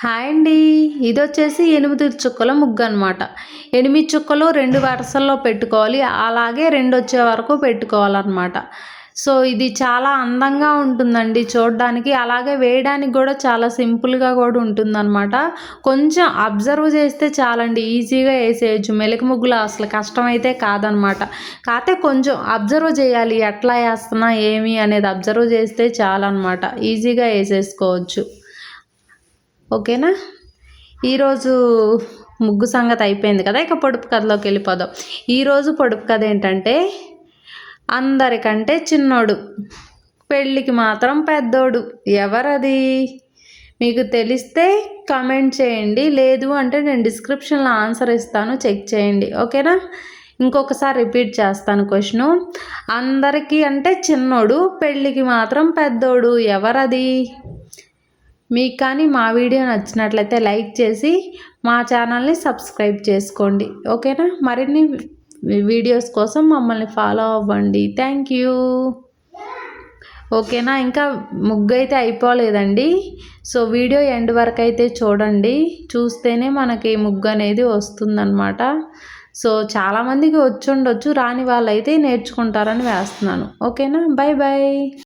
Hi అండి. ఇదొచ్చేసి 8 చుక్కల ముగ్గు అనమాట. 8 చుక్కలు 2 వరుసల్లో పెట్టుకోవాలి. అలాగే 2 వచ్చే వరకు పెట్టుకోవాలన్నమాట. సో, ఇది చాలా అందంగా ఉంటుందండి చూడడానికి. అలాగే వేయడానికి కూడా చాలా సింపుల్‌గా కూడా ఉంటుందన్నమాట. కొంచెం అబ్జర్వ్ చేస్తే చాలండి, ఈజీగా ఏసేయొచ్చు. మెలిక ముగ్గులు అసలు కష్టమైతే కాదనమాట. కాతే కొంచెం అబ్జర్వ్ చేయాలి. ఎట్లా ఏస్తున్నా, ఏమి అనేది అబ్జర్వ్ చేస్తే చాలన్నమాట. ఈజీగా ఏసేసుకోవచ్చు. ఓకేనా. ఈరోజు ముగ్గు సంగతి అయిపోయింది కదా, ఇక పొడుపు కథలోకి వెళ్ళిపోదాం. ఈరోజు పొడుపు కథ ఏంటంటే, అందరికంటే చిన్నోడు పెళ్ళికి మాత్రం పెద్దోడు. ఎవరది? మీకు తెలిస్తే కమెంట్ చేయండి, లేదు అంటే నేను డిస్క్రిప్షన్లో ఆన్సర్ ఇస్తాను, చెక్ చేయండి. ఓకేనా. ఇంకొకసారి రిపీట్ చేస్తాను క్వశ్చను. అందరికీ అంటే చిన్నోడు, పెళ్ళికి మాత్రం పెద్దోడు. ఎవరది? మీకు కానీ మా వీడియో నచ్చినట్లయితే లైక్ చేసి మా ఛానల్ని సబ్స్క్రైబ్ చేసుకోండి. ఓకేనా. మరిన్ని వీడియోస్ కోసం మమ్మల్ని ఫాలో అవ్వండి. Thank you. ఓకేనా. ఇంకా ముగ్గు అయితే అయిపోలేదండి. సో వీడియో ఎండ్ వరకు అయితే చూడండి. చూస్తేనే మనకి ముగ్గు అనేది వస్తుందన్నమాట. సో చాలామందికి వచ్చి ఉండొచ్చు, రాని వాళ్ళైతే నేర్చుకుంటారని వేస్తున్నాను. ఓకేనా. Bye bye.